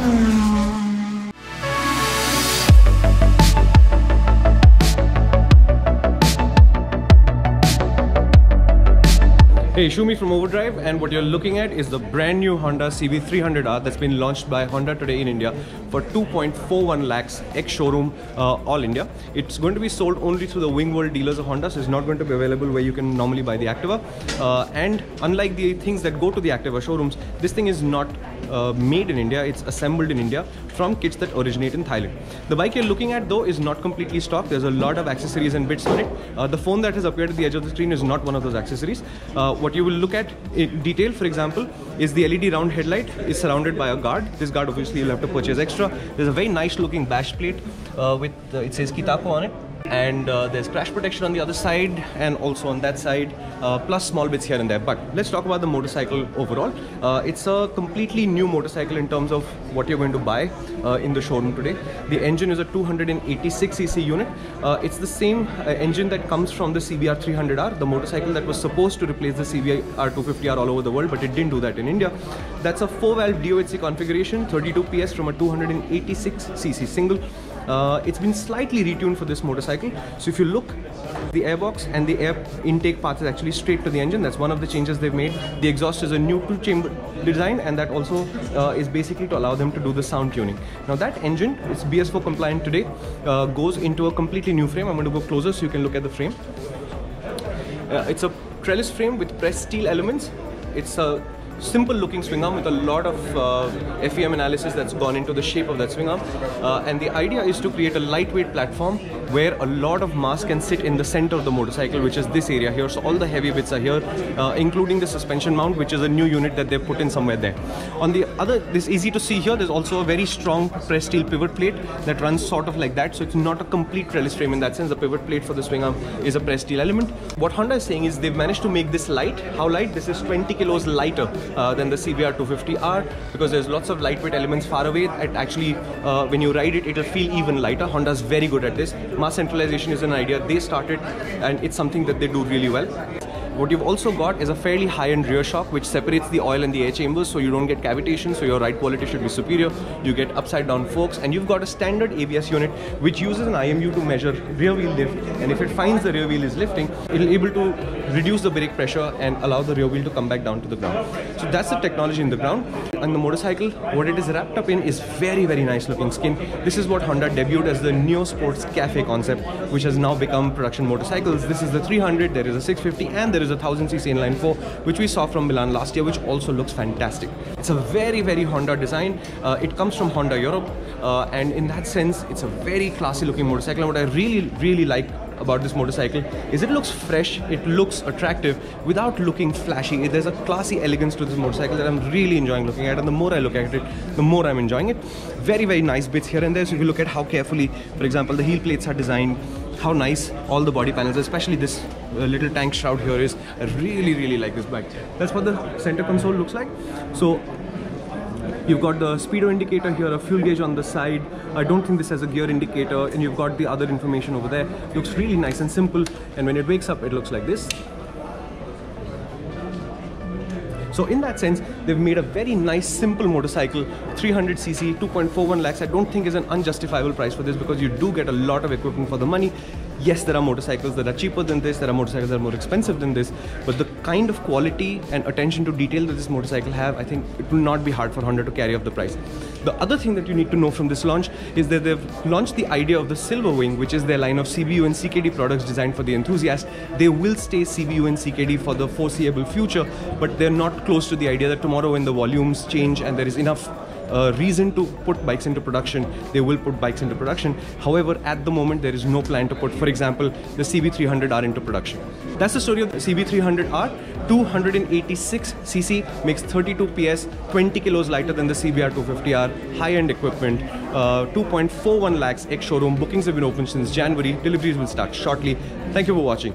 Hey, Shumi from Overdrive, and what you're looking at is the brand new Honda CB300R that's been launched by Honda today in India for 2.41 lakhs ex-showroom all India. It's going to be sold only through the Wing World dealers of Honda, so it's not going to be available where you can normally buy the Activa. And unlike the things that go to the Activa showrooms, this thing is not made in India, it's assembled in India from kits that originate in Thailand. The bike you're looking at though is not completely stock. There's a lot of accessories and bits on it. The phone that has appeared at the edge of the screen is not one of those accessories. What you will look at in detail, for example, is the LED round headlight is surrounded by a guard. This guard obviously you'll have to purchase extra. There's a very nice looking bash plate with it says Kitako on it. And there's crash protection on the other side and also on that side, plus small bits here and there. But let's talk about the motorcycle overall. It's a completely new motorcycle in terms of what you're going to buy in the showroom today. The engine is a 286cc unit. It's the same engine that comes from the CBR300R, the motorcycle that was supposed to replace the CBR250R all over the world, but it didn't do that in India. That's a 4-valve DOHC configuration, 32 PS from a 286cc single. It's been slightly retuned for this motorcycle. So if you look, the airbox and the air intake path is actually straight to the engine. That's one of the changes they've made. The exhaust is a new 2-chamber design, and that also is basically to allow them to do the sound tuning. Now that engine, it's BS4 compliant today, goes into a completely new frame. I'm going to go closer so you can look at the frame. It's a trellis frame with pressed steel elements. It's a simple looking swing arm with a lot of FEM analysis that's gone into the shape of that swing arm, and the idea is to create a lightweight platform where a lot of mass can sit in the center of the motorcycle, which is this area here. So all the heavy bits are here, including the suspension mount, which is a new unit that they've put in somewhere there. On the other, this easy to see here, there's also a very strong pressed steel pivot plate that runs sort of like that. So it's not a complete trellis frame in that sense. The pivot plate for the swing arm is a pressed steel element. What Honda is saying is they've managed to make this light. How light? This is 20 kilos lighter than the CBR250R, because there's lots of lightweight elements far away. It actually, when you ride it, it'll feel even lighter. Honda's very good at this. Mass centralization is an idea they started, and it's something that they do really well. What you've also got is a fairly high-end rear shock which separates the oil and the air chambers, so you don't get cavitation, so your ride quality should be superior. You get upside-down forks, and you've got a standard ABS unit which uses an IMU to measure rear wheel lift, and if it finds the rear wheel is lifting, it'll be able to reduce the brake pressure and allow the rear wheel to come back down to the ground. So that's the technology in the ground. And the motorcycle, what it is wrapped up in is very, very nice looking skin. This is what Honda debuted as the Neo Sports Cafe concept, which has now become production motorcycles. This is the 300, there is a 650, and there is a 1000cc inline 4, which we saw from Milan last year, which also looks fantastic. It's a very, very Honda design. It comes from Honda Europe, and in that sense, it's a very classy looking motorcycle. And what I really, really like about this motorcycle is it looks fresh, it looks attractive without looking flashy. There's a classy elegance to this motorcycle that I'm really enjoying looking at, and the more I look at it, the more I'm enjoying it. Very, very nice bits here and there. So if you look at how carefully, for example, the heel plates are designed, how nice all the body panels, especially this little tank shroud here is. I really, really like this bike. That's what the center console looks like. So you've got the speedo indicator here, a fuel gauge on the side. I don't think this has a gear indicator, and you've got the other information over there. Looks really nice and simple, and when it wakes up, it looks like this. So in that sense, they've made a very nice, simple motorcycle, 300cc, 2.41 lakhs. I don't think is an unjustifiable price for this, because you do get a lot of equipment for the money. Yes, there are motorcycles that are cheaper than this, there are motorcycles that are more expensive than this, but the kind of quality and attention to detail that this motorcycle have, I think it will not be hard for Honda to carry up the price. The other thing that you need to know from this launch is that they've launched the idea of the Silver Wing, which is their line of CBU and CKD products designed for the enthusiast. They will stay CBU and CKD for the foreseeable future, but they're not close to the idea that tomorrow when the volumes change and there is enough reason to put bikes into production, they will put bikes into production. However, at the moment, there is no plan to put, for example, the CB300R into production. That's the story of the CB300R. 286cc, makes 32 PS, 20 kilos lighter than the CBR250R, high-end equipment, 2.41 lakhs ex-showroom. Bookings have been open since January. Deliveries will start shortly. Thank you for watching.